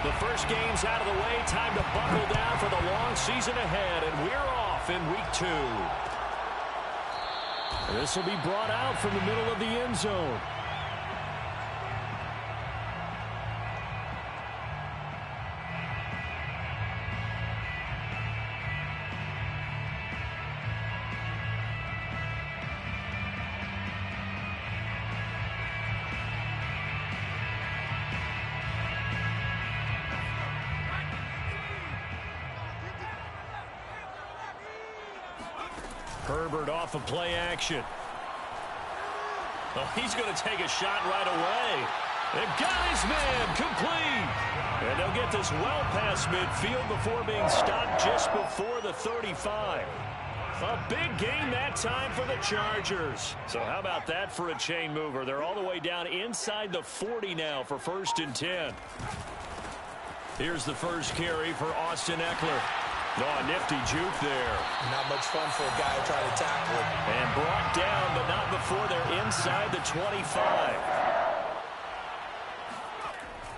The first game's out of the way. Time to buckle down for the long season ahead, and we're off in week 2. This will be brought out from the middle of the end zone. Herbert off of play action. Oh, he's going to take a shot right away. They've got his man complete. And they'll get this well past midfield before being stopped just before the 35. A big gain that time for the Chargers. So how about that for a chain mover? They're all the way down inside the 40 now for 1st and 10. Here's the first carry for Austin Eckler. Oh, a nifty juke there. Not much fun for a guy trying to tackle it. And brought down, but not before they're inside the 25.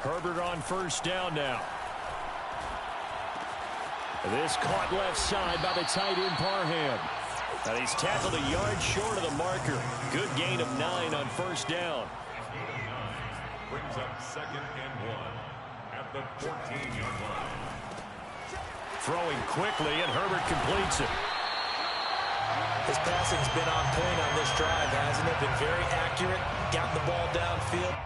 Herbert on 1st down now. This caught left side by the tight end Parham. And he's tackled a yard short of the marker. Good gain of 9 on 1st down. Brings up 2nd and 1 at the 14-yard line. Throwing quickly, and Herbert completes it. His passing's been on point on this drive, hasn't it? Been very accurate, gotten the ball downfield.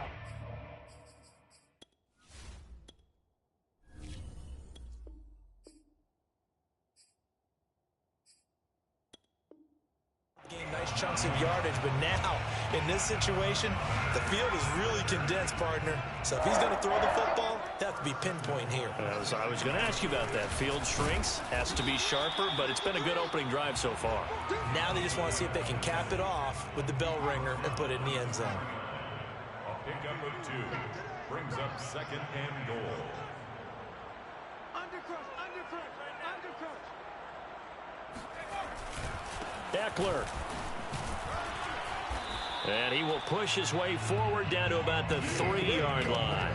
Gain nice chunks of yardage, but now, in this situation, the field is really condensed, partner. So if he's going to throw the football, they have to be pinpoint here. I was going to ask you about that. Field shrinks, has to be sharper, but it's been a good opening drive so far. Now they just want to see if they can cap it off with the bell ringer and put it in the end zone. A pickup of 2 brings up 2nd and goal. Eckler. And he will push his way forward down to about the 3-yard line.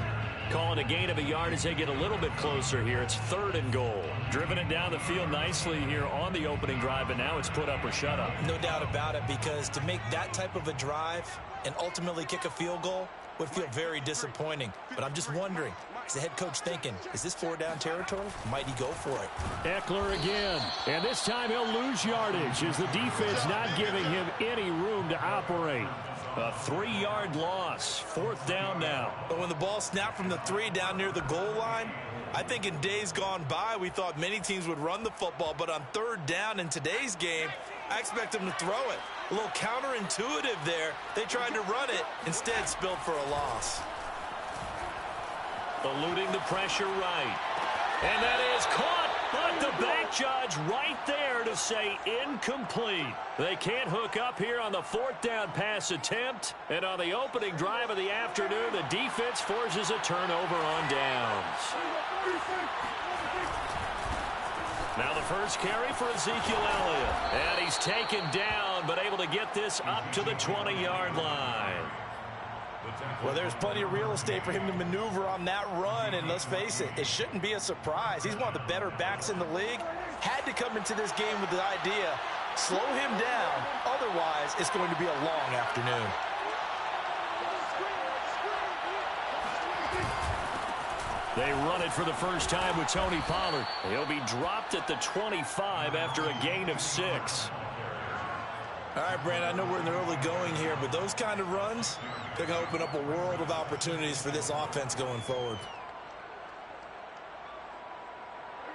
Calling a gain of a yard as they get a little bit closer here. It's 3rd and goal. Driven it down the field nicely here on the opening drive, and now it's put up or shut up. No doubt about it, because to make that type of a drive and ultimately kick a field goal would feel very disappointing. But I'm just wondering, is the head coach thinking, is this 4-down territory? Might he go for it? Eckler again. And this time he'll lose yardage as the defense not giving him any room to operate. A 3-yard loss. 4th down now. But when the ball snapped from the 3 down near the goal line, I think in days gone by, we thought many teams would run the football. But on 3rd down in today's game, I expect them to throw it. A little counterintuitive there. They tried to run it, instead spilled for a loss. Eluding the pressure right. And that is caught. But the back judge right there to say incomplete. They can't hook up here on the 4th down pass attempt. And on the opening drive of the afternoon, the defense forces a turnover on downs. Now the first carry for Ezekiel Elliott. And he's taken down, but able to get this up to the 20-yard line. Well, there's plenty of real estate for him to maneuver on that run, and let's face it, it shouldn't be a surprise. He's one of the better backs in the league. Had to come into this game with the idea, slow him down, otherwise it's going to be a long afternoon. They run it for the first time with Tony Pollard. He'll be dropped at the 25 after a gain of 6. All right, Brand, I know we're in the early going here, but those kind of runs, they're going to open up a world of opportunities for this offense going forward.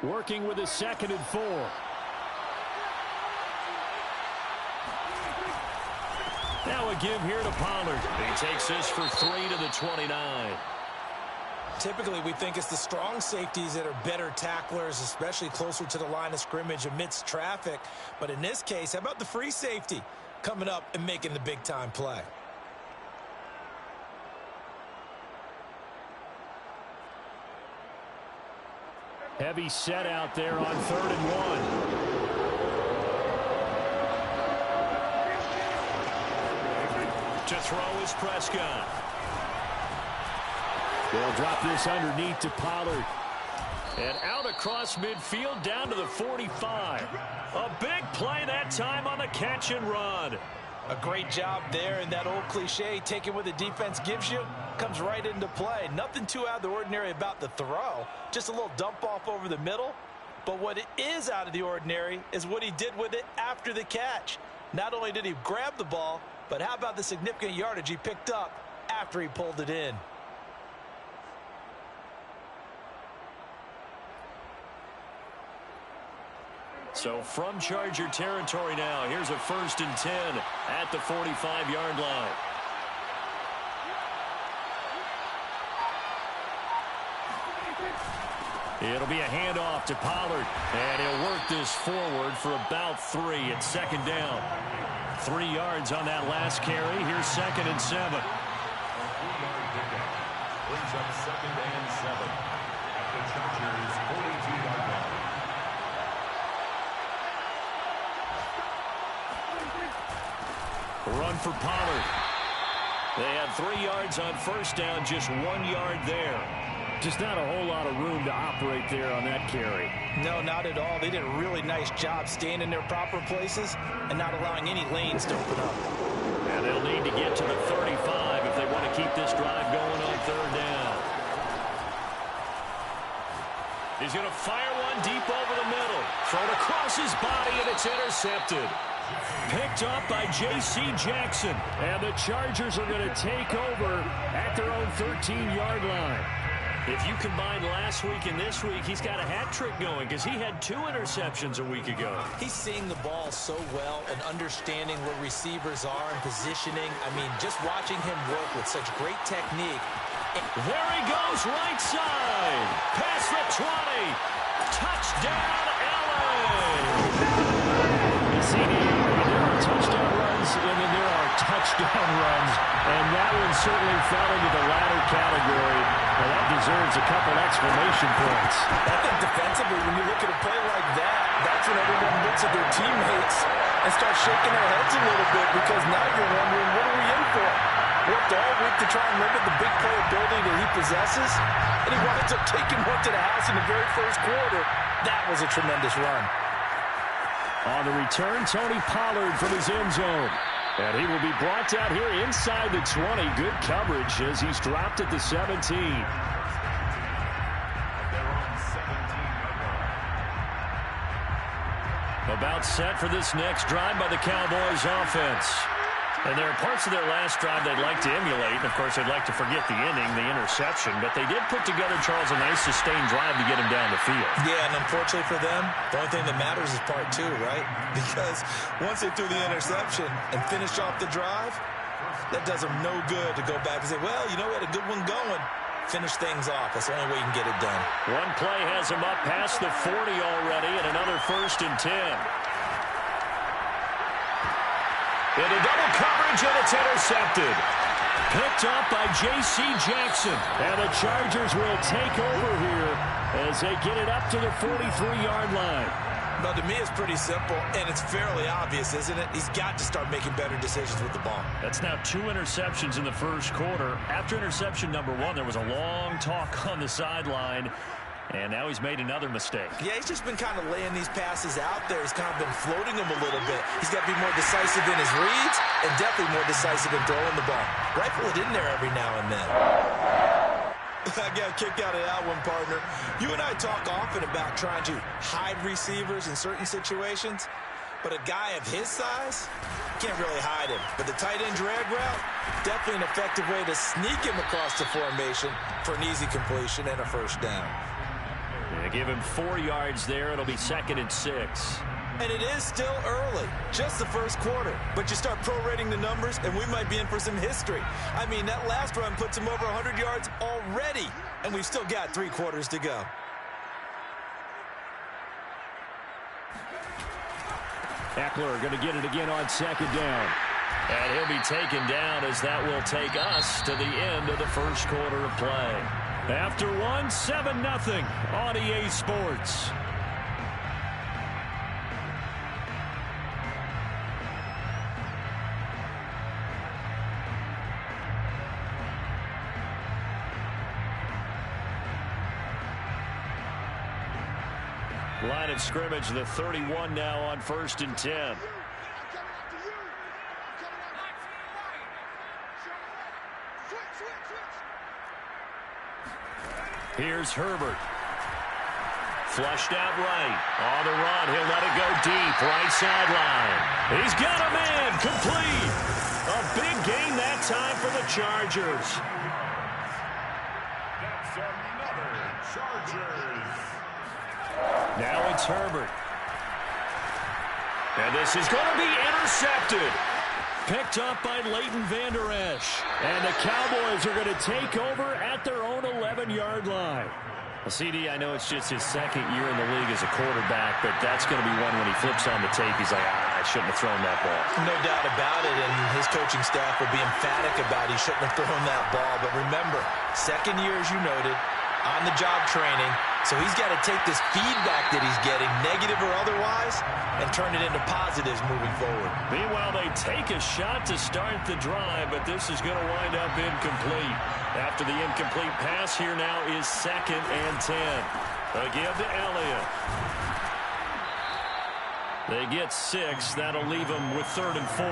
Working with a 2nd and 4. Now a give here to Pollard. He takes this for 3 to the 29. Typically, we think it's the strong safeties that are better tacklers, especially closer to the line of scrimmage amidst traffic. But in this case, how about the free safety coming up and making the big-time play? Heavy set out there on 3rd and 1. To throw is Prescott. They'll drop this underneath to Pollard. And out across midfield down to the 45. A big play that time on the catch and run. A great job there, and that old cliche, taking what the defense gives you, comes right into play. Nothing too out of the ordinary about the throw. Just a little dump off over the middle. But what it is out of the ordinary is what he did with it after the catch. Not only did he grab the ball, but how about the significant yardage he picked up after he pulled it in? So from Charger territory now, here's a 1st and 10 at the 45-yard line. It'll be a handoff to Pollard, and he'll work this forward for about 3 at 2nd down. 3 yards on that last carry. Here's 2nd and 7. Brings up 2nd and 7 at the Chargers' 42-yard line. Run for Pollard. They had 3 yards on 1st down, just 1 yard there. Just not a whole lot of room to operate there on that carry. No, not at all. They did a really nice job staying in their proper places and not allowing any lanes to open up. And they'll need to get to the 35 if they want to keep this drive going on 3rd down. He's going to fire one deep over the middle. Thrown across his body, and it's intercepted. Picked up by J.C. Jackson. And the Chargers are going to take over at their own 13-yard line. If you combine last week and this week, he's got a hat trick going because he had 2 interceptions a week ago. He's seeing the ball so well and understanding where receivers are and positioning. I mean, just watching him work with such great technique. There he goes, right side. Past the 20. Touchdown, LA. You see, there are touchdown runs, and then there are touchdown runs. And that one certainly fell into the latter category. Well, that deserves a couple exclamation points. I think defensively, when you look at a play like that, that's when everyone looks at their teammates and starts shaking their heads a little bit because now you're wondering, what are we in for? Worked all week to try and limit the big playability that he possesses, and he winds up taking one to the house in the very first quarter. That was a tremendous run. On the return, Tony Pollard from his end zone. And he will be brought down here inside the 20. Good coverage as he's dropped at the 17. About set for this next drive by the Cowboys offense. And there are parts of their last drive they'd like to emulate. And, of course, they'd like to forget the inning, the interception. But they did put together, Charles, a nice sustained drive to get him down the field. Yeah, and unfortunately for them, the only thing that matters is part 2, right? Because once they threw the interception and finished off the drive, that does them no good to go back and say, well, you know, we had a good one going. Finish things off. That's the only way you can get it done. One play has him up past the 40 already, and another 1st and 10. Into double coverage, and it's intercepted. Picked up by J.C. Jackson. And the Chargers will take over here as they get it up to the 43-yard line. Well, to me, it's pretty simple, and it's fairly obvious, isn't it? He's got to start making better decisions with the ball. That's now 2 interceptions in the first quarter. After interception number 1, there was a long talk on the sideline. And now he's made another mistake. Yeah, he's just been kind of laying these passes out there. He's kind of been floating them a little bit. He's got to be more decisive in his reads and definitely more decisive in throwing the ball. Rifle it in there every now and then. I got a kick out of that one, partner. You and I talk often about trying to hide receivers in certain situations, but a guy of his size, can't really hide him. But the tight end drag route, definitely an effective way to sneak him across the formation for an easy completion and a 1st down. They give him 4 yards there. It'll be 2nd and 6. And it is still early, just the first quarter. But you start prorating the numbers, and we might be in for some history. I mean, that last run puts him over 100 yards already, and we've still got 3 quarters to go. Eckler going to get it again on 2nd down. And he'll be taken down as that will take us to the end of the first quarter of play. After 1, 7-0 on EA Sports. Line of scrimmage, the 31 now on 1st and 10. Here's Herbert. Flushed out right. On the run. He'll let it go deep. Right sideline. He's got a man. Complete. A big gain that time for the Chargers. That's another Chargers. Now it's Herbert. And this is going to be intercepted. Picked up by Leighton Vander Esch. And the Cowboys are going to take over at their own 11-yard line. Well, CD, I know it's just his second year in the league as a quarterback, but that's going to be one when he flips on the tape. He's like, I shouldn't have thrown that ball. No doubt about it, and his coaching staff will be emphatic about he shouldn't have thrown that ball. But remember, second year, as you noted, on-the-job training. So he's got to take this feedback that he's getting, negative or otherwise, and turn it into positives moving forward. Meanwhile, they take a shot to start the drive, but this is going to wind up incomplete. After the incomplete pass, here now is 2nd and 10. A give to Elliott. They get 6. That'll leave them with 3rd and 4.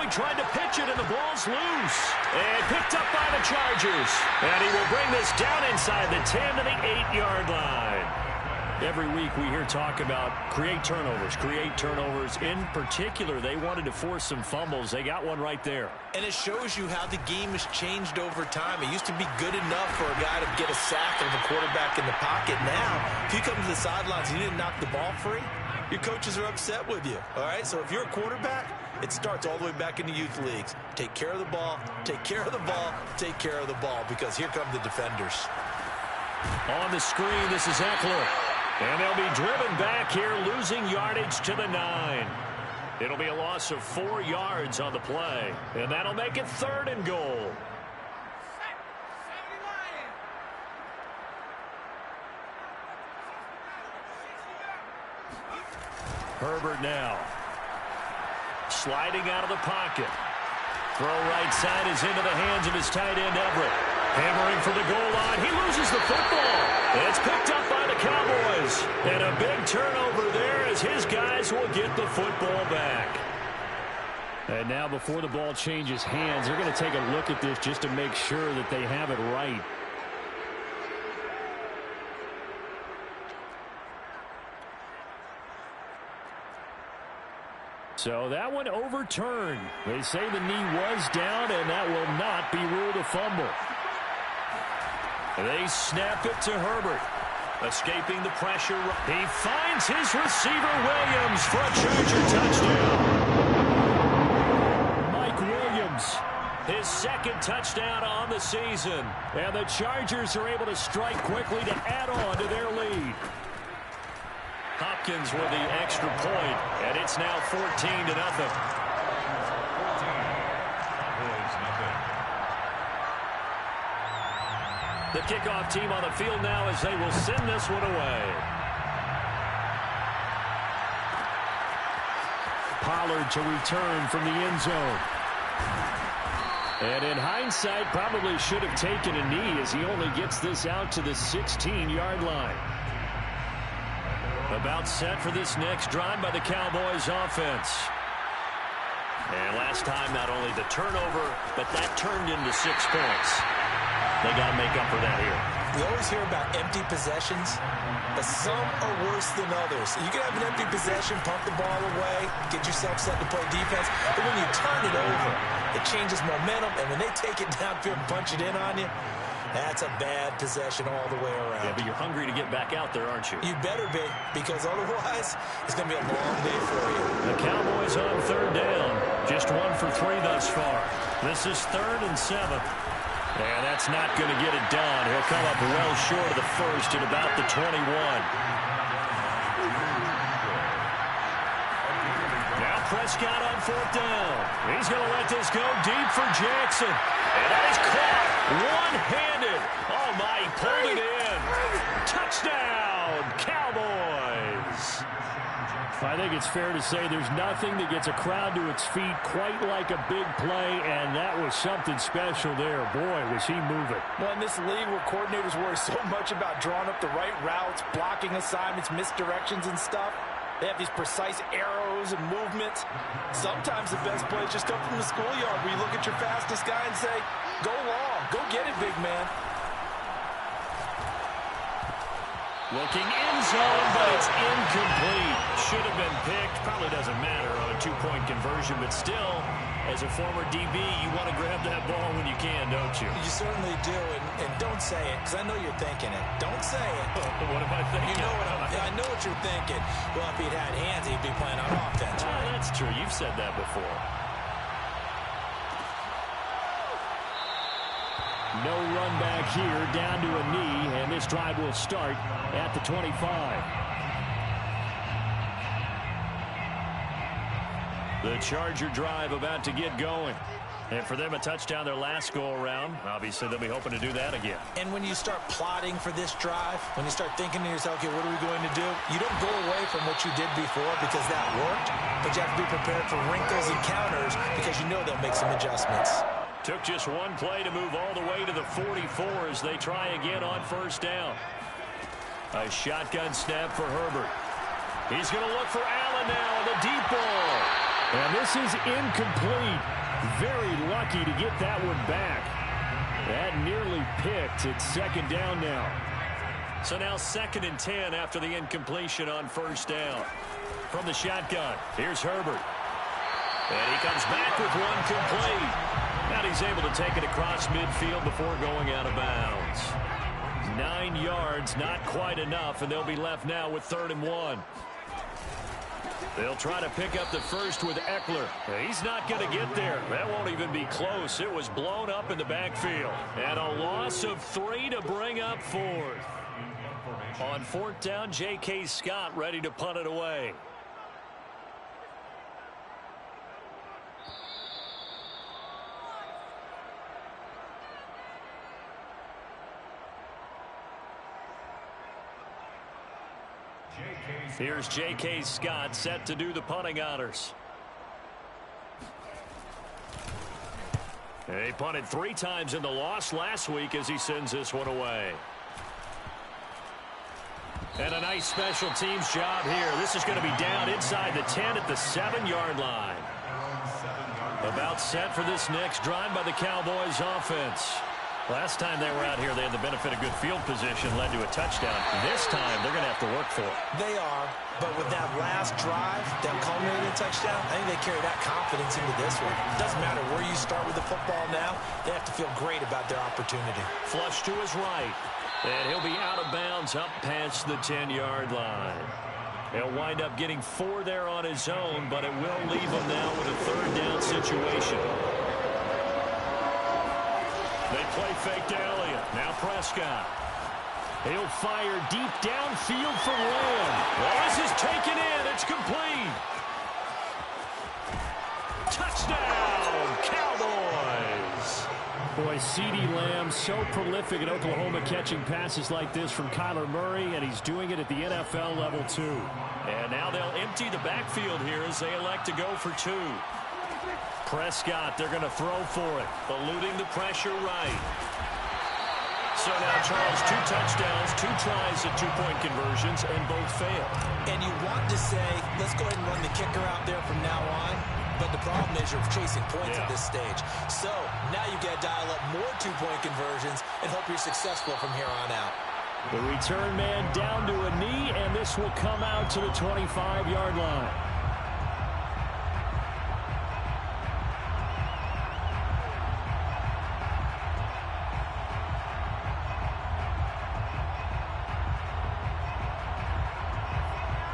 Tried to pitch it, and the ball's loose. And picked up by the Chargers. And he will bring this down inside the 10 to the 8-yard line. Every week we hear talk about create turnovers. In particular, they wanted to force some fumbles. They got one right there. And it shows you how the game has changed over time. It used to be good enough for a guy to get a sack of a quarterback in the pocket. Now, if you come to the sidelines and you didn't knock the ball free, your coaches are upset with you. All right, so if you're a quarterback, it starts all the way back in the youth leagues. Take care of the ball, take care of the ball, take care of the ball, because here come the defenders. On the screen, this is Eckler. And they'll be driven back here, losing yardage to the 9. It'll be a loss of 4 yards on the play. And that'll make it 3rd and goal. Herbert now. Sliding out of the pocket. Throw right side is into the hands of his tight end, Everett. Hammering for the goal line. He loses the football. It's picked up by the Cowboys. And a big turnover there as his guys will get the football back. And now before the ball changes hands, they're going to take a look at this just to make sure that they have it right. So that one overturned. They say the knee was down, and that will not be ruled a fumble. They snap it to Herbert. Escaping the pressure. He finds his receiver, Williams, for a Charger touchdown. Mike Williams, his 2nd touchdown on the season. And the Chargers are able to strike quickly to add on to their lead. Hopkins with the extra point, and it's now 14-0. The kickoff team on the field now as they will send this one away. Pollard to return from the end zone. And in hindsight, probably should have taken a knee as he only gets this out to the 16-yard line. About set for this next drive by the Cowboys offense. And last time, not only the turnover, but that turned into 6 points. They got to make up for that here. We always hear about empty possessions, but some are worse than others. You can have an empty possession, pump the ball away, get yourself set to play defense, but when you turn it over, it changes momentum, and when they take it downfield and punch it in on you, that's a bad possession all the way around. Yeah, but you're hungry to get back out there, aren't you? You better be, because otherwise, it's going to be a long day for you. The Cowboys on 3rd down. Just 1 for 3 thus far. This is 3rd and 7. And that's not going to get it done. He'll come up well short of the first at about the 21. Now Prescott on 4th down. He's going to let this go deep for Jackson. And that is caught one-handed. Oh, my, he pulled it in. Touchdown, Cowboys. I think it's fair to say there's nothing that gets a crowd to its feet quite like a big play, and that was something special there. Boy, was he moving. Well, in this league where coordinators worry so much about drawing up the right routes, blocking assignments, misdirections and stuff, they have these precise arrows and movements. Sometimes the best plays just come from the schoolyard where you look at your fastest guy and say, go long, go get it, big man. Looking end zone, but it's incomplete. Should have been picked. Probably doesn't matter on a two-point conversion, but still, as a former DB, you want to grab that ball when you can, don't you? You certainly do, and don't say it, because I know you're thinking it. Don't say it. What am I thinking? You know I know what you're thinking. Well, if he'd had hands, he'd be playing on offense, right? That's true. You've said that before. No run back here, down to a knee, and this drive will start at the 25. The Charger drive about to get going. And for them, a touchdown their last go-around. Obviously, they'll be hoping to do that again. And when you start plotting for this drive, when you start thinking to yourself, okay, what are we going to do? You don't go away from what you did before because that worked, but you have to be prepared for wrinkles and counters because you know they'll make some adjustments. Took just one play to move all the way to the 44 as they try again on first down. A shotgun snap for Herbert. He's going to look for Allen now on the deep ball. And this is incomplete. Very lucky to get that one back. That nearly picked. It's second down now. So now 2nd and 10 after the incompletion on first down. From the shotgun, here's Herbert. And he comes back with one complete. And he's able to take it across midfield before going out of bounds. 9 yards, not quite enough, and they'll be left now with 3rd and 1. They'll try to pick up the first with Eckler. He's not going to get there. That won't even be close. It was blown up in the backfield. And a loss of 3 to bring up 4th. On 4th down, J.K. Scott ready to punt it away. Here's J.K. Scott set to do the punting honors. He punted 3 times in the loss last week as he sends this one away. And a nice special teams job here. This is going to be down inside the 10 at the 7-yard line. About set for this next drive by the Cowboys offense. Last time they were out here, they had the benefit of good field position, led to a touchdown. This time, they're going to have to work for it. They are, but with that last drive, that culminating touchdown, I think they carry that confidence into this one. It doesn't matter where you start with the football now, they have to feel great about their opportunity. Flush to his right, and he'll be out of bounds up past the 10-yard line. He'll wind up getting 4 there on his own, but it will leave him now with a 3rd down situation. They play fake to Elliott. Now Prescott. He'll fire deep downfield for Lamb. Well, this is taken in. It's complete. Touchdown, Cowboys. Boy, CeeDee Lamb so prolific at Oklahoma catching passes like this from Kyler Murray, and he's doing it at the NFL level too. And now they'll empty the backfield here as they elect to go for 2. Prescott, they're going to throw for it, eluding the pressure right. So now Charles, 2 touchdowns, 2 tries at 2-point conversions, and both failed. And you want to say, let's go ahead and run the kicker out there from now on, but the problem is you're chasing points at this stage. So now you've got to dial up more 2-point conversions and hope you're successful from here on out. The return man down to a knee, and this will come out to the 25-yard line.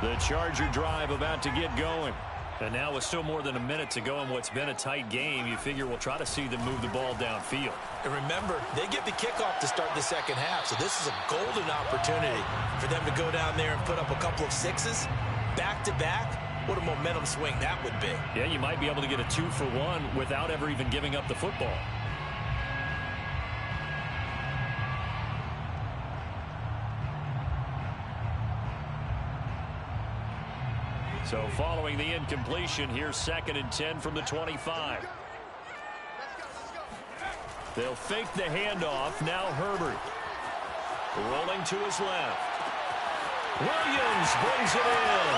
The Charger drive about to get going. And now with still more than a minute to go in what's been a tight game, you figure we'll try to see them move the ball downfield. And remember, they get the kickoff to start the second half, so this is a golden opportunity for them to go down there and put up a couple of 6s back-to-back. What a momentum swing that would be. Yeah, you might be able to get a 2-for-1 without ever even giving up the football. So following the incompletion, here's 2nd and 10 from the 25. They'll fake the handoff. Now Herbert. Rolling to his left. Williams brings it in.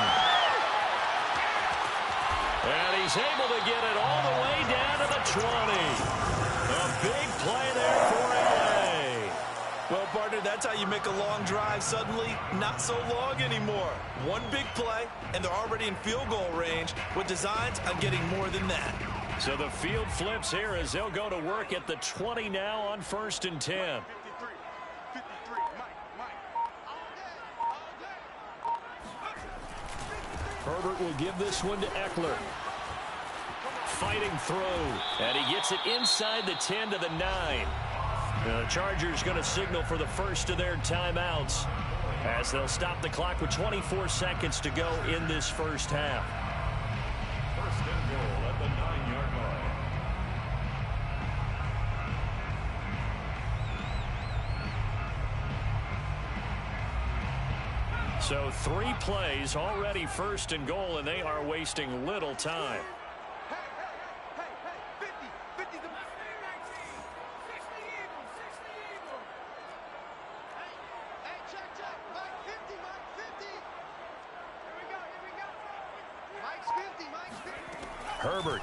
And he's able to get it all the way down to the 20. A big play there for LA. Well, partner, that's how you make a long drive suddenly not so long anymore. One big play, and they're already in field goal range with designs on getting more than that. So the field flips here as they'll go to work at the 20 now on 1st and 10. Herbert will give this one to Eckler. Fighting through, and he gets it inside the 10 to the 9. The Chargers going to signal for the first of their timeouts as they'll stop the clock with 24 seconds to go in this first half. 1st and goal at the 9-yard line. So 3 plays already 1st and goal, and they are wasting little time. Herbert.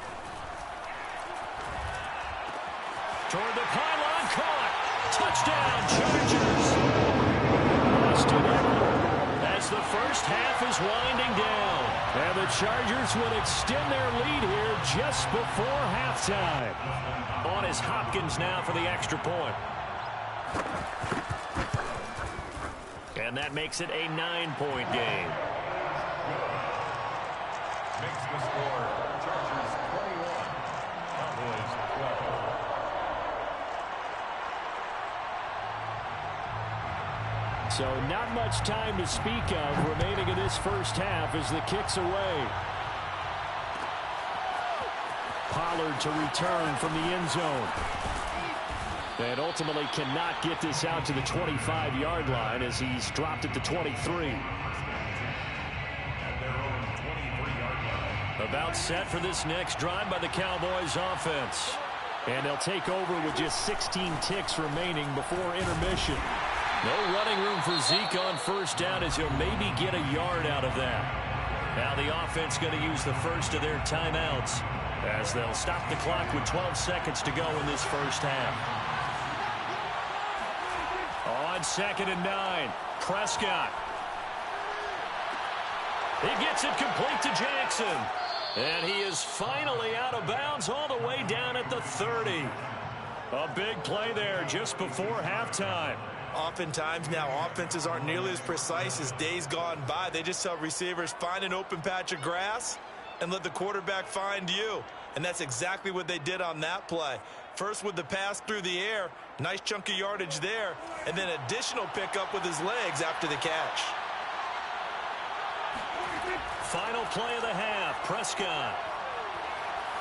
Toward the pylon, caught. Touchdown, Chargers. As the first half is winding down. And the Chargers will extend their lead here just before halftime. On is Hopkins now for the extra point. And that makes it a 9-point game. Makes the score Chargers 21, Cowboys 12. So not much time to speak of remaining in this first half as the kick's away. Pollard to return from the end zone. And ultimately cannot get this out to the 25-yard line as he's dropped at the 23. About set for this next drive by the Cowboys offense. And they'll take over with just 16 ticks remaining before intermission. No running room for Zeke on first down as he'll maybe get a yard out of that. Now the offense going to use the first of their timeouts as they'll stop the clock with 12 seconds to go in this first half. On 2nd and 9, Prescott. He gets it complete to Jackson. And he is finally out of bounds all the way down at the 30. A big play there just before halftime. Oftentimes now offenses aren't nearly as precise as days gone by. They just tell receivers, find an open patch of grass and let the quarterback find you. And that's exactly what they did on that play. First with the pass through the air, nice chunk of yardage there, and then additional pickup with his legs after the catch. Final play of the half, Prescott.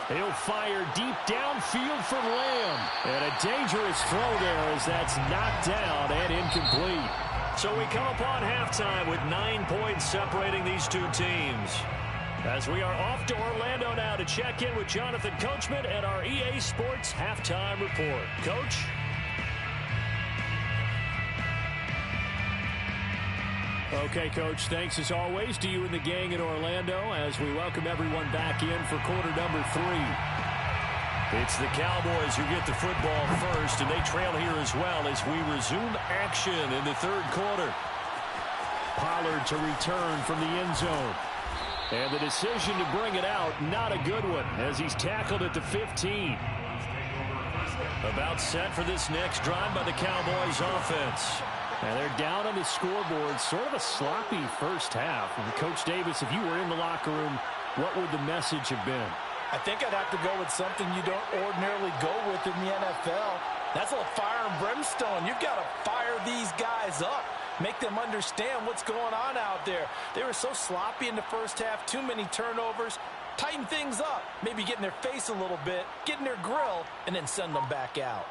He'll fire deep downfield for Lamb. And a dangerous throw there as that's knocked down and incomplete. So we come upon halftime with 9 points separating these two teams. As we are off to Orlando now to check in with Jonathan Coachman and our EA Sports Halftime Report. Coach? Okay, Coach, thanks as always to you and the gang in Orlando as we welcome everyone back in for quarter number 3. It's the Cowboys who get the football first, and they trail here as well as we resume action in the third quarter. Pollard to return from the end zone. And the decision to bring it out, not a good one, as he's tackled at the 15. About set for this next drive by the Cowboys offense. And they're down on the scoreboard, sort of a sloppy first half. And Coach Davis, if you were in the locker room, what would the message have been? I think I'd have to go with something you don't ordinarily go with in the NFL. That's a little fire and brimstone. You've got to fire these guys up. Make them understand what's going on out there. They were so sloppy in the first half, too many turnovers. Tighten things up, maybe get in their face a little bit, get in their grill, and then send them back out.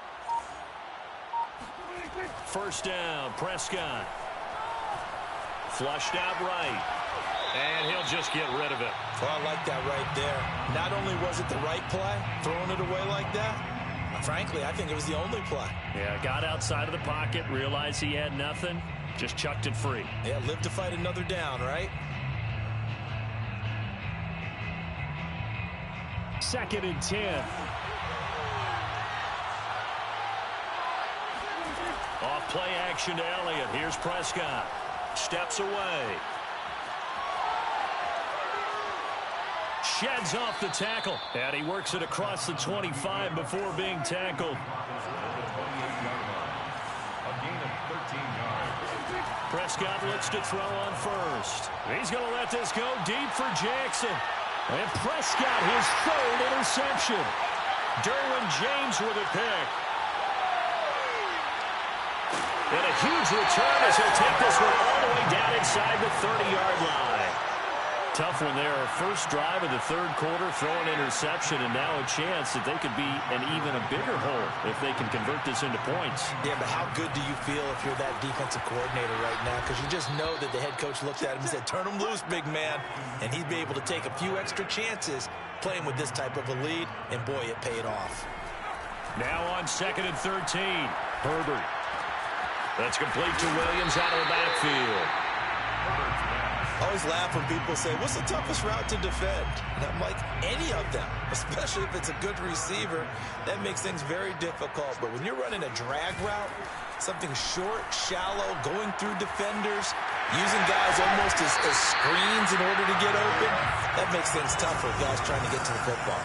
First down, Prescott. Flushed out right. And he'll just get rid of it. Well, I like that right there. Not only was it the right play, throwing it away like that, frankly, I think it was the only play. Yeah, got outside of the pocket, realized he had nothing, just chucked it free. Yeah, live to fight another down, right? 2nd and 10. Off play action to Elliott. Here's Prescott. Steps away. Sheds off the tackle. And he works it across the 25 before being tackled. Prescott looks to throw on first. He's going to let this go deep for Jackson. And Prescott, his 3rd interception. Derwin James with a pick. And a huge return as he'll take this one all the way down inside the 30-yard line. Tough one there. First drive of the 3rd quarter, throw an interception, and now a chance that they could be an even a bigger hole if they can convert this into points. Yeah, but how good do you feel if you're that defensive coordinator right now? Because you just know that the head coach looked at him and said, turn him loose, big man. And he'd be able to take a few extra chances playing with this type of a lead, and boy, it paid off. Now on 2nd and 13. Herbert. That's complete to Williams out of the backfield. I always laugh when people say, what's the toughest route to defend? And I'm like, any of them, especially if it's a good receiver. That makes things very difficult. But when you're running a drag route, something short, shallow, going through defenders, using guys almost as screens in order to get open, that makes things tough for guys trying to get to the football.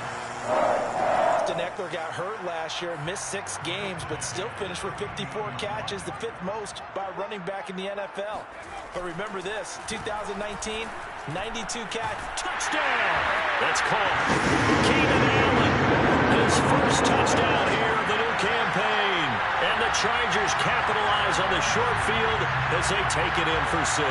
Eckler got hurt last year, missed 6 games, but still finished with 54 catches, the 5th most by a running back in the NFL. But remember this, 2019, 92 catch, touchdown! That's caught. Keenan Allen, his first touchdown here of the new campaign. And the Chargers capitalize on the short field as they take it in for 6.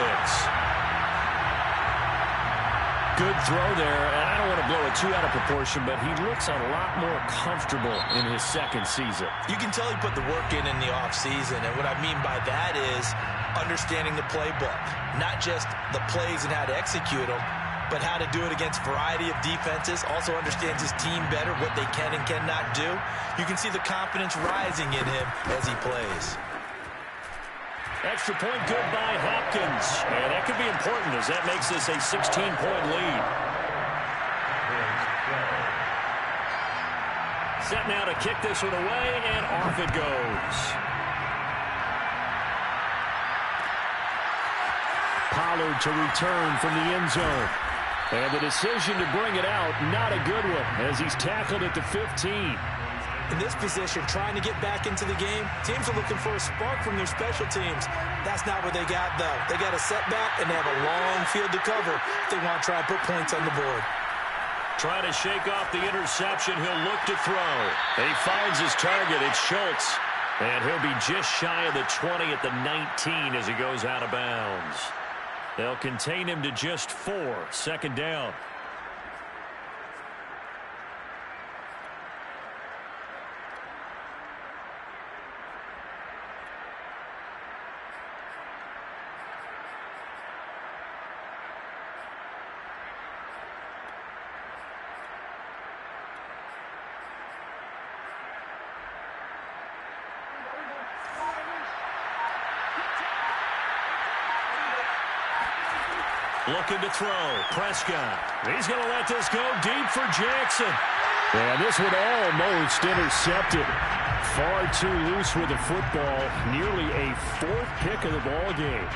Good throw there, and I don't want to blow it too out of proportion, but he looks a lot more comfortable in his 2nd season. You can tell he put the work in the offseason, and what I mean by that is understanding the playbook. Not just the plays and how to execute them, but how to do it against a variety of defenses. Also understands his team better, what they can and cannot do. You can see the confidence rising in him as he plays. Extra point good by Hopkins. And that could be important as that makes this a 16-point lead. Set now to kick this one away, and off it goes. Pollard to return from the end zone. And the decision to bring it out, not a good one, as he's tackled at the 15. In this position, trying to get back into the game, teams are looking for a spark from their special teams. That's not what they got, though. They got a setback, and they have a long field to cover if they want to try and put points on the board. Trying to shake off the interception, he'll look to throw. He finds his target, it's Schultz. And he'll be just shy of the 20 at the 19 as he goes out of bounds. They'll contain him to just 4, 2nd down. Looking to throw. Prescott. He's going to let this go deep for Jackson. And this one almost intercepted. Far too loose with the football. Nearly a 4th pick of the ball game.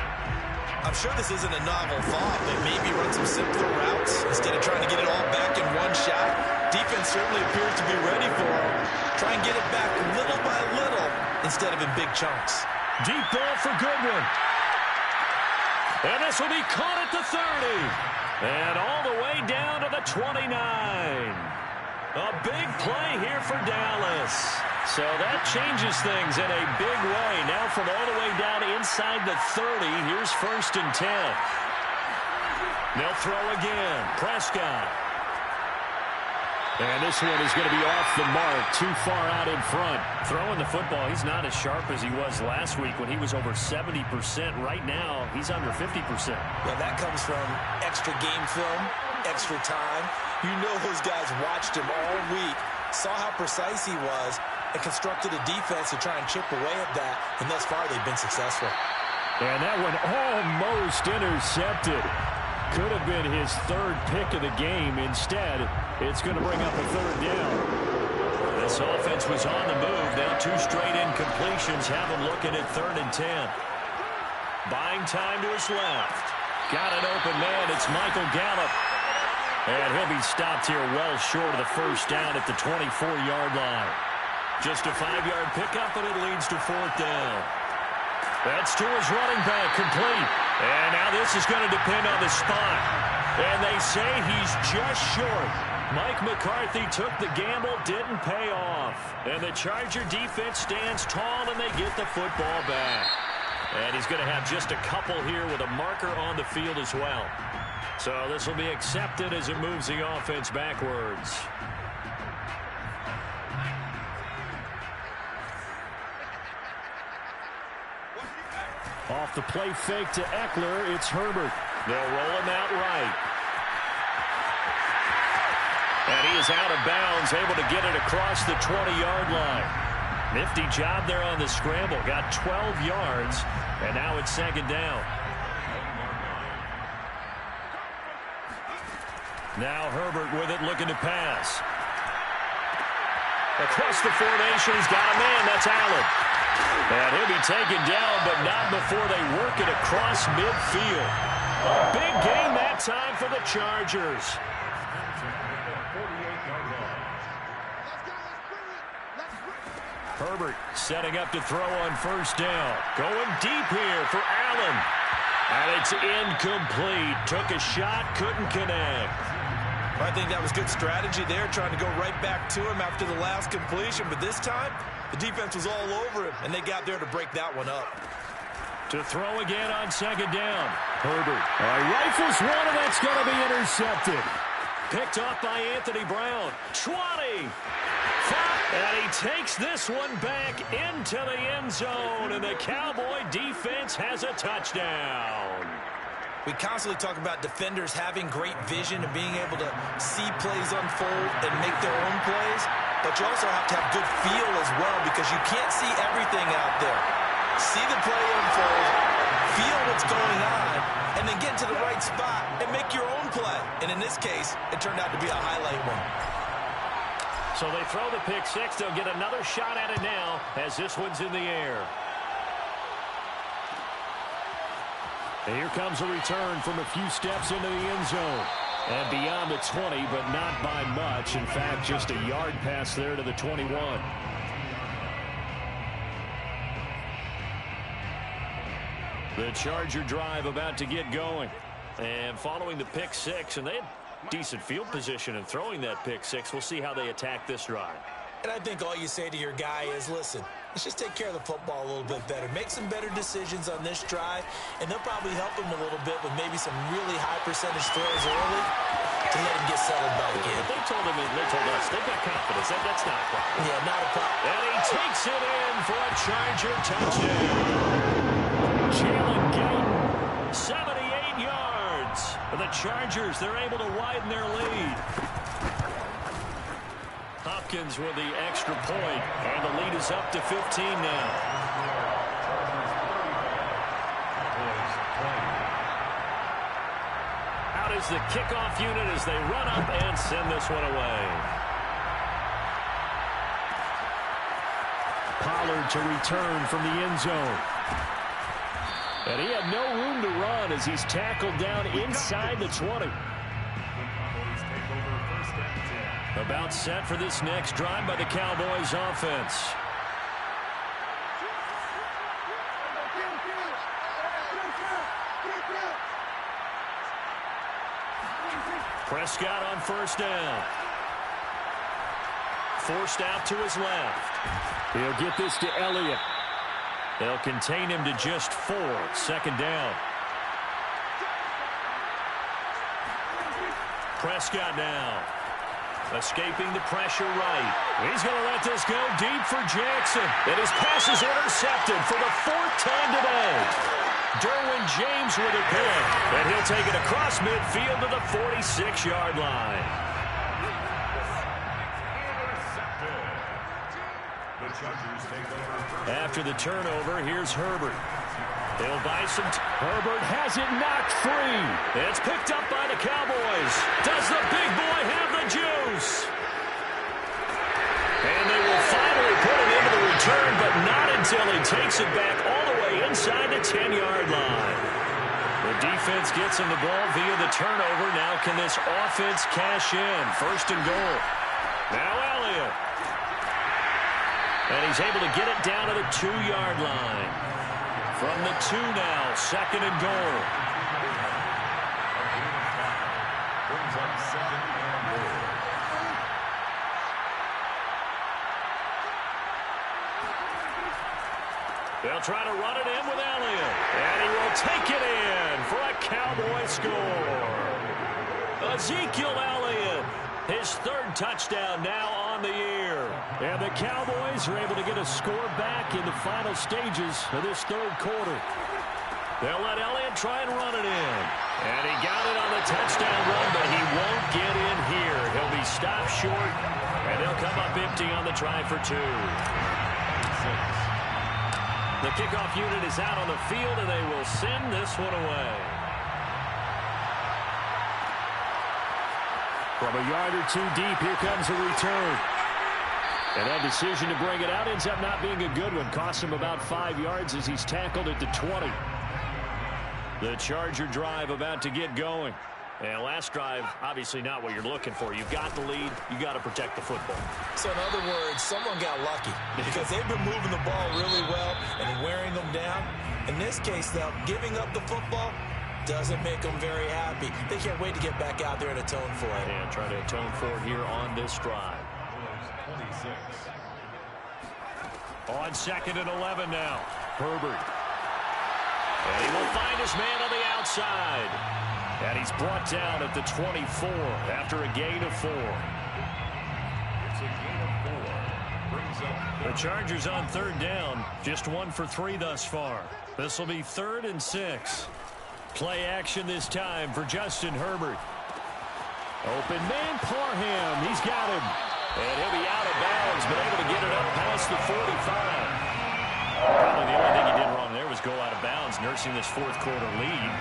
I'm sure this isn't a novel thought, but maybe run some simpler routes instead of trying to get it all back in one shot. Defense certainly appears to be ready for him. Try and get it back little by little instead of in big chunks. Deep ball for Goodwin. And this will be caught at the 30. And all the way down to the 29. A big play here for Dallas. So that changes things in a big way. Now from all the way down inside the 30, here's 1st and 10. They'll throw again. Prescott. And this one is going to be off the mark, too far out in front. Throwing the football, he's not as sharp as he was last week when he was over 70%. Right now, he's under 50%. Yeah, that comes from extra game film, extra time. You know those guys watched him all week, saw how precise he was, and constructed a defense to try and chip away at that. And thus far, they've been successful. And that one almost intercepted. Could have been his third pick of the game. Instead, it's going to bring up a third down. This offense was on the move. Now 2 straight incompletions have him looking at 3rd and 10. Buying time to his left. Got an open man. It's Michael Gallup. And he'll be stopped here well short of the first down at the 24-yard line. Just a 5-yard pickup, and it leads to 4th down. That's to his running back, complete. And now this is going to depend on the spot. And they say he's just short. Mike McCarthy took the gamble, didn't pay off. And the Charger defense stands tall, and they get the football back. And he's going to have just a couple here with a marker on the field as well. So this will be accepted as it moves the offense backwards. Off the play fake to Eckler, it's Herbert. They'll roll him out right. And he is out of bounds, able to get it across the 20-yard line. Nifty job there on the scramble. Got 12 yards, and now it's 2nd down. Now Herbert with it, looking to pass. Across the formation, he's got a man. That's Allen. And he'll be taken down, but not before they work it across midfield. A big game that time for the Chargers. Herbert setting up to throw on 1st down. Going deep here for Allen. And it's incomplete. Took a shot, couldn't connect. I think that was good strategy there, trying to go right back to him after the last completion. But this time, the defense was all over him, and they got there to break that one up. To throw again on 2nd down. Herbert rifles one, and that's going to be intercepted. Picked off by Anthony Brown. 20. And he takes this one back into the end zone, and the Cowboy defense has a touchdown. We constantly talk about defenders having great vision and being able to see plays unfold and make their own plays, but you also have to have good feel as well because you can't see everything out there. See the play unfold, feel what's going on, and then get to the right spot and make your own play. And in this case, it turned out to be a highlight one. So they throw the pick 6. They'll get another shot at it now as this one's in the air. And here comes a return from a few steps into the end zone. And beyond the 20, but not by much. In fact, just a yard pass there to the 21. The Charger drive about to get going. And following the pick 6, and they had decent field position in throwing that pick 6. We'll see how they attack this drive. And I think all you say to your guy is, listen, let's just take care of the football a little bit better. Make some better decisions on this drive, and they'll probably help him a little bit with maybe some really high percentage throws early to let him get settled back in. But they told us they've got confidence. That's not a problem. Yeah, not a problem. And he takes it in for a Charger touchdown. Jalen Guyton, 78 yards. For the Chargers, they're able to widen their lead. Hopkins with the extra point, and the lead is up to 15 now. Out is the kickoff unit as they run up and send this one away. Pollard to return from the end zone. And he had no room to run as he's tackled down inside the 20. About set for this next drive by the Cowboys offense. Prescott on 1st down. Forced out to his left. He'll get this to Elliott. They'll contain him to just 4. 2nd down. Prescott now. Escaping the pressure right. He's going to let this go deep for Jackson. And his pass is intercepted for the 4th time today. Derwin James with a pick. And he'll take it across midfield to the 46-yard line. After the turnover, here's Herbert. They'll buy some. Herbert has it knocked free. It's picked up by the Cowboys. Does the big boy have the juice? And they will finally put it into the return, but not until he takes it back all the way inside the 10-yard line. The defense gets him the ball via the turnover. Now can this offense cash in? 1st and goal. Now Elliott. And he's able to get it down to the 2-yard line. From the 2 now, 2nd and goal. Brings up 2nd and goal. They'll try to run it in with Elliott. And he will take it in for a Cowboy score. Ezekiel Elliott, his 3rd touchdown now on the year. And the Cowboys are able to get a score back in the final stages of this 3rd quarter. They'll let Elliott try and run it in. And he got it on the touchdown run, but he won't get in here. He'll be stopped short, and they'll come up empty on the try for 2. The kickoff unit is out on the field, and they will send this one away. From a yard or 2 deep, here comes a return. And that decision to bring it out ends up not being a good one. Costs him about 5 yards as he's tackled at the 20. The Charger drive about to get going. And last drive, obviously not what you're looking for. You've got the lead. You've got to protect the football. So in other words, someone got lucky because they've been moving the ball really well and wearing them down. In this case, though, giving up the football doesn't make them very happy. They can't wait to get back out there and atone for it. And try to atone for it here on this drive. 26. On 2nd and 11 now. Herbert. And he will find his man on the outside. And he's brought down at the 24 after a gain of 4. It's a gain of 4. Brings up The Chargers on 3rd down. Just 1 for 3 thus far. This will be 3rd and 6. Play action this time for Justin Herbert. Open man, Parham. He's got him. And he'll be out of bounds, but able to get it up past the 45. Probably the only thing he did wrong there was go out of bounds, nursing this 4th quarter lead.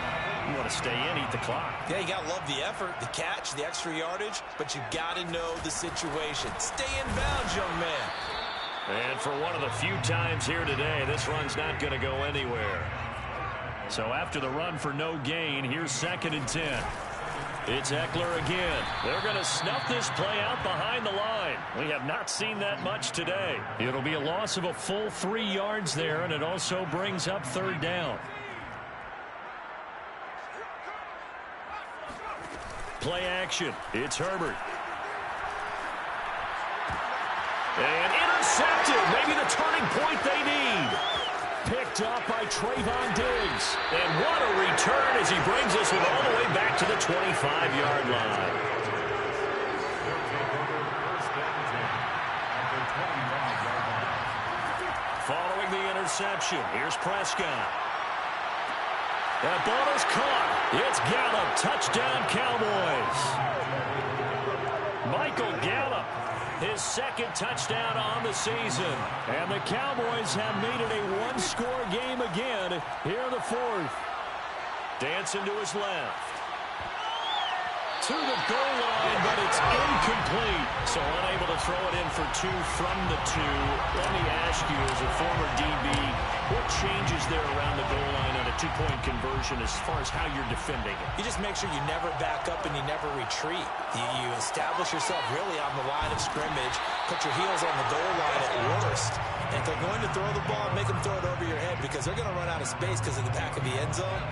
You want to stay in, eat the clock. Yeah, you got to love the effort, the catch, the extra yardage, but you got to know the situation. Stay in bounds, young man. And for one of the few times here today, this run's not going to go anywhere. So after the run for no gain, here's 2nd and 10. It's Eckler again. They're going to snuff this play out behind the line. We have not seen that much today. It'll be a loss of a full 3 yards there, and it also brings up 3rd down. Play action. It's Herbert. And intercepted. Maybe the turning point they need. Picked up by Trayvon Diggs. And what a return as he brings us all the way back to the 25-yard line. Following the interception, here's Prescott. That ball is caught. It's Gallup. Touchdown, Cowboys. Michael Gallup, his 2nd touchdown on the season. And the Cowboys have made it a one-score game again here in the 4th. Dancing to his left. To the goal line, but it's incomplete. So unable to throw it in for 2 from the 2. Let me ask you, as a former DB, what changes there around the goal line on a 2-point conversion as far as how you're defending it? You just make sure you never back up and you never retreat. You establish yourself really on the line of scrimmage, put your heels on the goal line at worst. And if they're going to throw the ball, make them throw it over your head because they're going to run out of space because of the back of the end zone.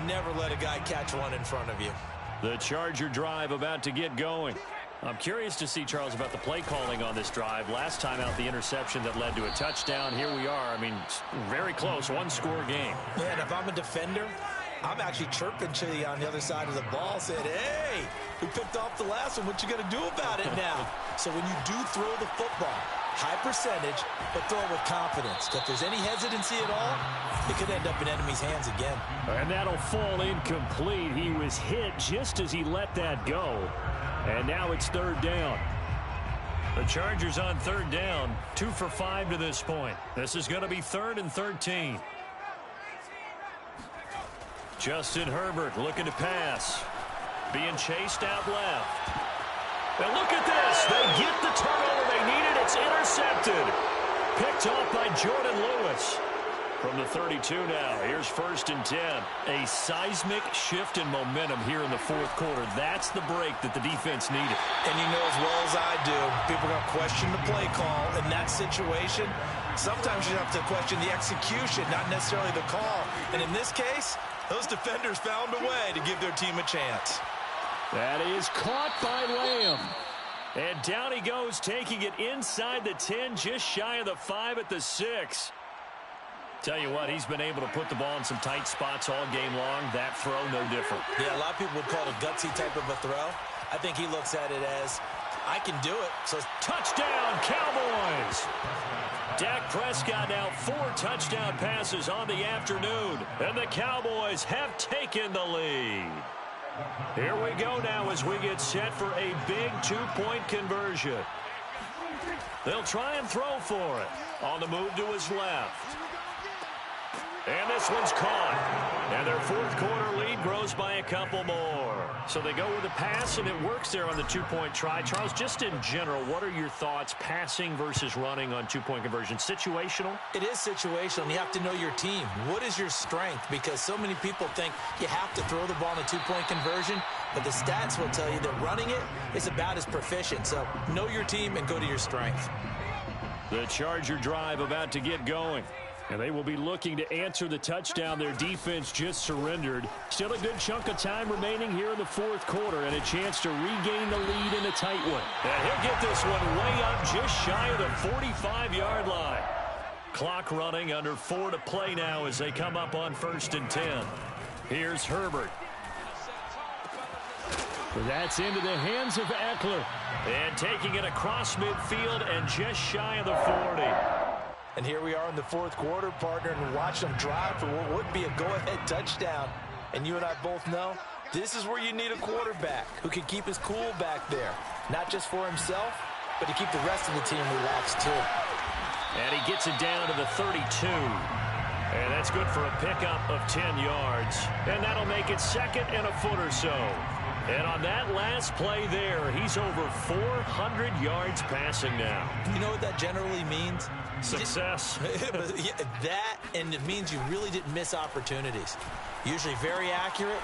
Never let a guy catch one in front of you. The Charger drive about to get going. I'm curious to see, Charles, about the play calling on this drive. Last time out, the interception that led to a touchdown. Here we are. I mean, very close, one-score game. Yeah, and if I'm a defender, I'm actually chirping to you on the other side of the ball, saying, hey, who picked off the last one. What you going to do about it now? So when you do throw the football, high percentage, but throw it with confidence. If there's any hesitancy at all, it could end up in enemy's hands again. And that'll fall incomplete. He was hit just as he let that go. And now it's third down. The Chargers on third down, 2 for 5 to this point. This is going to be 3rd and 13. Justin Herbert looking to pass. Being chased out left. And look at this. They get the turnover they needed. It's intercepted. Picked off by Jordan Lewis. From the 32 now, here's 1st and 10. A seismic shift in momentum here in the fourth quarter. That's the break that the defense needed. And you know as well as I do, people are going to question the play call in that situation. Sometimes you have to question the execution, not necessarily the call. And in this case, those defenders found a way to give their team a chance. That is caught by Lamb. And down he goes, taking it inside the 10, just shy of the 5 at the 6. Tell you what, he's been able to put the ball in some tight spots all game long. That throw, no different. Yeah, a lot of people would call it a gutsy type of a throw. I think he looks at it as, I can do it. So touchdown, Cowboys! Dak Prescott now 4 touchdown passes on the afternoon. And the Cowboys have taken the lead. Here we go now as we get set for a big 2-point conversion. They'll try and throw for it. On the move to his left. And this one's caught. And their fourth quarter lead grows by a couple more. So they go with a pass, and it works there on the 2-point try. Charles, just in general, what are your thoughts passing versus running on 2-point conversion? Situational? It is situational, and you have to know your team. What is your strength? Because so many people think you have to throw the ball in a 2-point conversion, but the stats will tell you that running it is about as proficient. So know your team and go to your strength. The Charger drive about to get going. And they will be looking to answer the touchdown their defense just surrendered. Still a good chunk of time remaining here in the fourth quarter and a chance to regain the lead in a tight one. And he'll get this one way up just shy of the 45-yard line. Clock running, under 4 to play now as they come up on 1st and 10. Here's Herbert. That's into the hands of Eckler. And taking it across midfield and just shy of the 40. And here we are in the fourth quarter, partner, and watch them drive for what would be a go-ahead touchdown. And you and I both know this is where you need a quarterback who can keep his cool back there. Not just for himself, but to keep the rest of the team relaxed too. And he gets it down to the 32. And that's good for a pickup of 10 yards. And that'll make it 2nd and a foot or so. And on that last play there, he's over 400 yards passing now. You know what that generally means? Success. That, and it means you really didn't miss opportunities. Usually very accurate.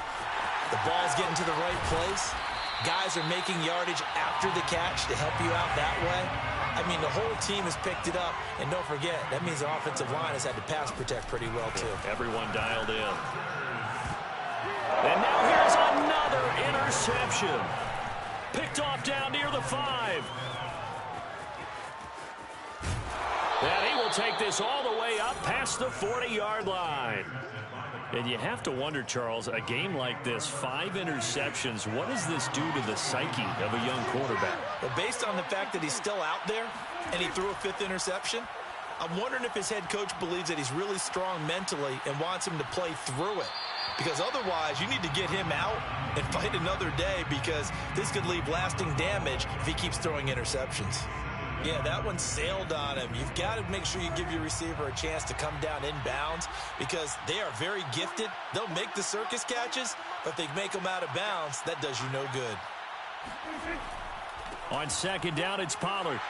The ball's getting to the right place. Guys are making yardage after the catch to help you out that way. I mean, the whole team has picked it up. And don't forget, that means the offensive line has had to pass protect pretty well, too. Everyone dialed in. And now here's another interception. Picked off down near the 5. And he will take this all the way up past the 40-yard line. And you have to wonder, Charles, a game like this, 5 interceptions, what does this do to the psyche of a young quarterback? Well, based on the fact that he's still out there and he threw a 5th interception, I'm wondering if his head coach believes that he's really strong mentally and wants him to play through it. Because otherwise, you need to get him out and fight another day, because this could leave lasting damage if he keeps throwing interceptions. Yeah, that one sailed on him. You've got to make sure you give your receiver a chance to come down inbounds, because they are very gifted. They'll make the circus catches, but if they make them out of bounds, that does you no good. On 2nd down, it's Pollard.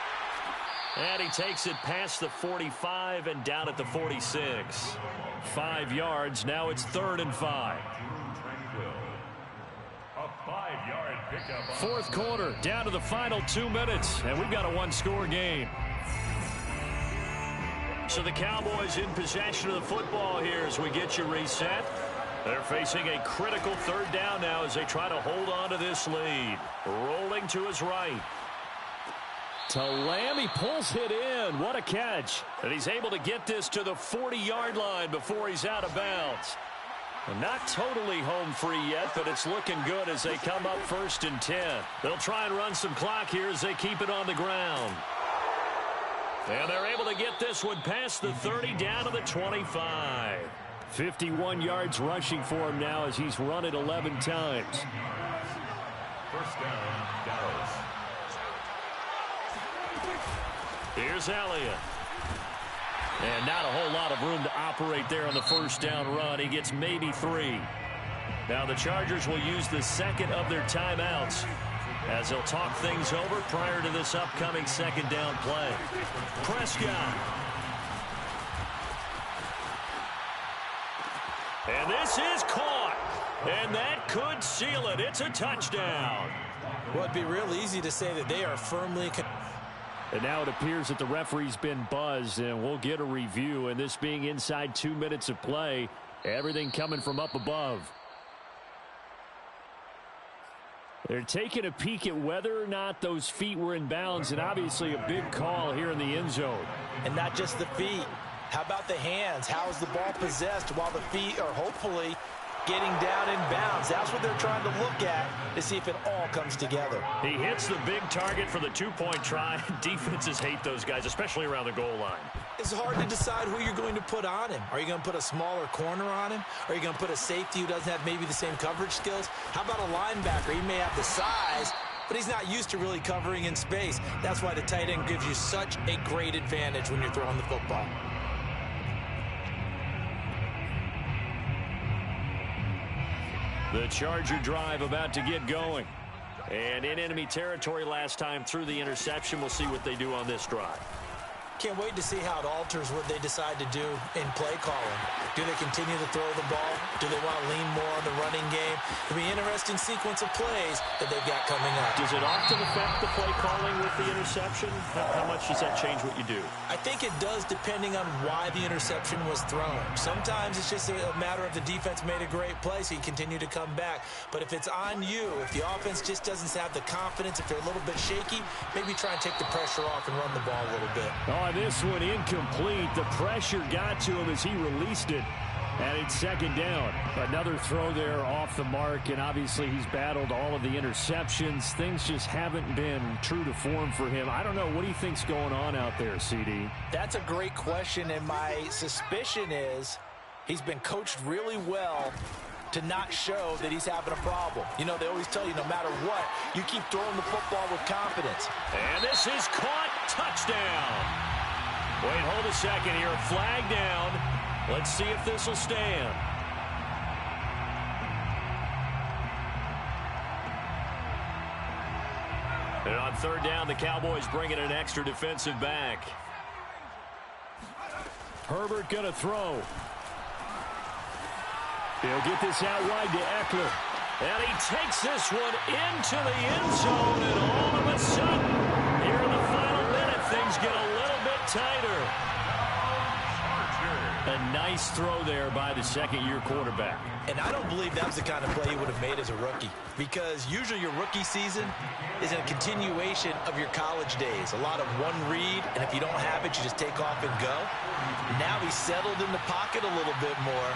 And he takes it past the 45 and down at the 46. 5 yards. Now it's 3rd and 5. A 5-yard pickup. Fourth quarter, down to the final 2 minutes, and we've got a 1-score game. So the Cowboys in possession of the football here as we get you reset. They're facing a critical 3rd down now as they try to hold on to this lead. Rolling to his right. To Lamb, he pulls it in. What a catch. And he's able to get this to the 40-yard line before he's out of bounds. Not totally home free yet, but it's looking good as they come up 1st and 10. They'll try and run some clock here as they keep it on the ground. And they're able to get this one past the 30 down to the 25. 51 yards rushing for him now as he's run it 11 times. First down, Dallas. Here's Elliott. And not a whole lot of room to operate there on the first down run. He gets maybe 3. Now the Chargers will use the second of their timeouts as they'll talk things over prior to this upcoming second down play. Prescott. And this is caught. And that could seal it. It's a touchdown. Well, it'd be real easy to say that they are firmly... And now it appears that the referee's been buzzed, and we'll get a review. And this being inside 2 minutes of play, everything coming from up above. They're taking a peek at whether or not those feet were in bounds, and obviously a big call here in the end zone. And not just the feet. How about the hands? How is the ball possessed while the feet are hopefully getting down in bounds? That's what they're trying to look at to see if it all comes together. He hits the big target for the two-point try. Defenses hate those guys, especially around the goal line. It's hard to decide who you're going to put on him. Are you going to put a smaller corner on him? Are you going to put a safety who doesn't have maybe the same coverage skills? How about a linebacker? He may have the size, but he's not used to really covering in space. That's why the tight end gives you such a great advantage when you're throwing the football. The Charger drive about to get going. And in enemy territory last time through the interception. We'll see what they do on this drive. Can't wait to see how it alters what they decide to do in play calling. Do they continue to throw the ball? Do they want to lean more on the running game? It'll be an interesting sequence of plays that they've got coming up. Does it often affect the play calling with the interception? How much does that change what you do? I think it does depending on why the interception was thrown. Sometimes it's just a matter of the defense made a great play, so you continue to come back. But if it's on you, if the offense just doesn't have the confidence, if they're a little bit shaky, maybe try and take the pressure off and run the ball a little bit. Oh, this one incomplete. The pressure got to him as he released it. And it's second down. Another throw there off the mark, and obviously he's battled all of the interceptions. Things just haven't been true to form for him. I don't know. What do you think's going on out there, CD? That's a great question, and my suspicion is he's been coached really well to not show that he's having a problem. You know, they always tell you no matter what, you keep throwing the football with confidence. And this is caught. Touchdown. Wait, hold a second here. Flag down. Let's see if this will stand. And on third down, the Cowboys bring in an extra defensive back. Herbert going to throw. He'll get this out wide to Eckler. And he takes this one into the end zone. And all of a sudden, here in the final minute, things get a little bit tighter. A nice throw there by the second-year quarterback. And I don't believe that was the kind of play he would have made as a rookie, because usually your rookie season is a continuation of your college days. A lot of one read, and if you don't have it, you just take off and go. Now he's settled in the pocket a little bit more,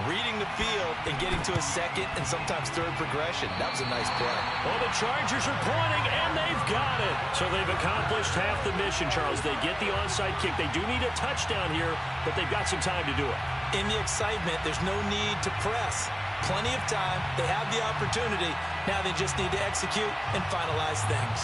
reading the field and getting to a second and sometimes third progression. That was a nice play. Well, the Chargers are pointing, and they've got it. So they've accomplished half the mission, Charles. They get the onside kick. They do need a touchdown here, but they've got some time to do it. In the excitement, there's no need to press. Plenty of time. They have the opportunity. Now they just need to execute and finalize things.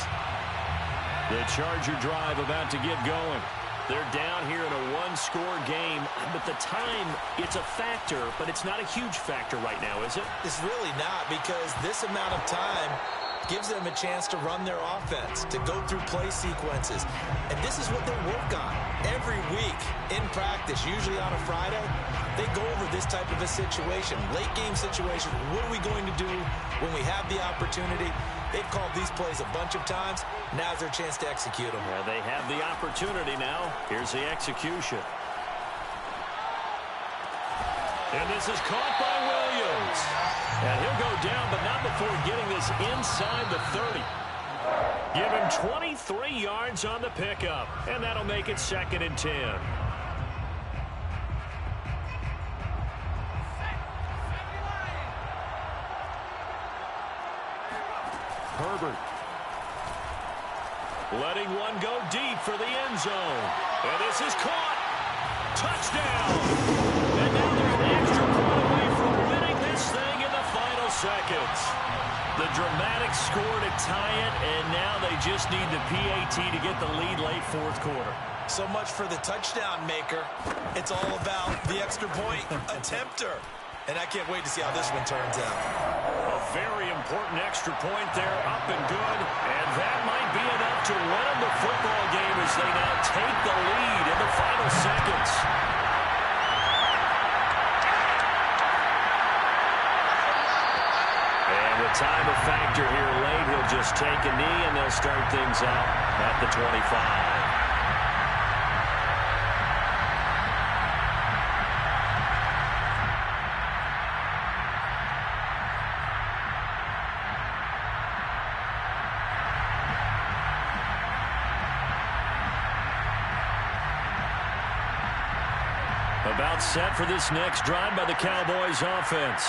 The Charger drive about to get going. They're down here in a one-score game, but the time, it's a factor, but it's not a huge factor right now, is it? It's really not, because this amount of time gives them a chance to run their offense, to go through play sequences. And this is what they work on every week in practice, usually on a Friday. They go over this type of a situation, late game situation. What are we going to do when we have the opportunity? They've called these plays a bunch of times. Now's their chance to execute them. Yeah, they have the opportunity now. Here's the execution. And this is caught by Williams. And he'll go down, but not before getting this inside the 30. Give him 23 yards on the pickup, and that'll make it second and 10. Herbert. Letting one go deep for the end zone. And this is caught. Touchdown. And now they're an extra point away from winning this thing in the final seconds. The dramatic score to tie it, and now they just need the PAT to get the lead late fourth quarter. So much for the touchdown maker. It's all about the extra point attempter. And I can't wait to see how this one turns out. A very important extra point there, up and good. And that might be enough to win them the football game as they now take the lead in the final seconds. And with time a factor here late, he'll just take a knee and they'll start things out at the 25. About set for this next drive by the Cowboys offense.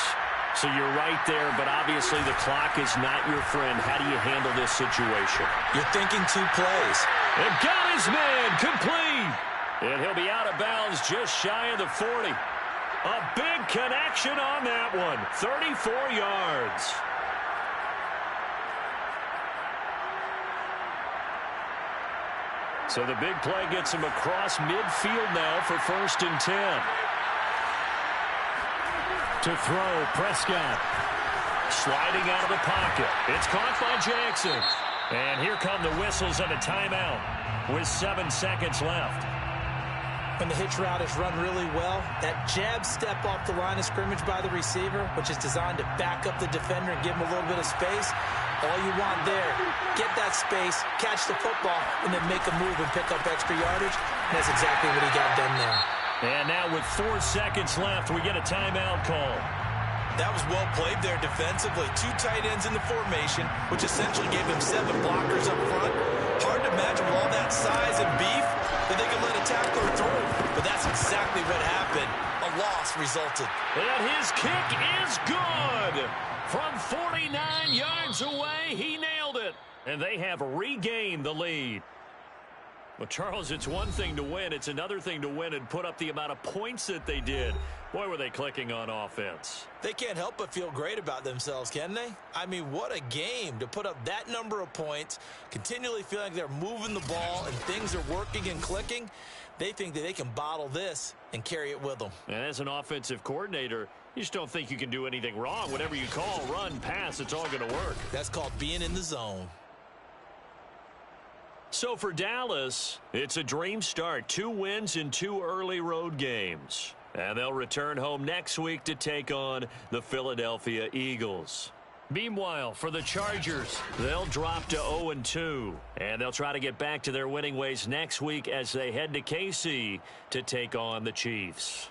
So you're right there, but obviously the clock is not your friend. How do you handle this situation? You're thinking 2 plays. And got his man complete. And he'll be out of bounds just shy of the 40. A big connection on that one. 34 yards. So the big play gets him across midfield now for 1st and 10. To throw, Prescott. Sliding out of the pocket. It's caught by Jackson. And here come the whistles of a timeout with 7 seconds left. When the hitch route is run really well, that jab step off the line of scrimmage by the receiver, which is designed to back up the defender and give him a little bit of space, all you want there, get that space, catch the football, and then make a move and pick up extra yardage. And that's exactly what he got done there. And now with 4 seconds left, we get a timeout call. That was well played there defensively. 2 tight ends in the formation, which essentially gave them 7 blockers up front. Hard to imagine with all that size and beef that they could let a tackler through. But that's exactly what happened. A loss resulted. And his kick is good. From 49 yards away, he nailed it. And they have regained the lead. Well, Charles, it's one thing to win. It's another thing to win and put up the amount of points that they did. Boy, were they clicking on offense. They can't help but feel great about themselves, can they? I mean, what a game to put up that number of points, continually feeling like they're moving the ball and things are working and clicking. They think that they can bottle this and carry it with them. And as an offensive coordinator, you just don't think you can do anything wrong. Whatever you call, run, pass, it's all going to work. That's called being in the zone. So for Dallas, it's a dream start. 2 wins in 2 early road games. And they'll return home next week to take on the Philadelphia Eagles. Meanwhile, for the Chargers, they'll drop to 0-2. And they'll try to get back to their winning ways next week as they head to KC to take on the Chiefs.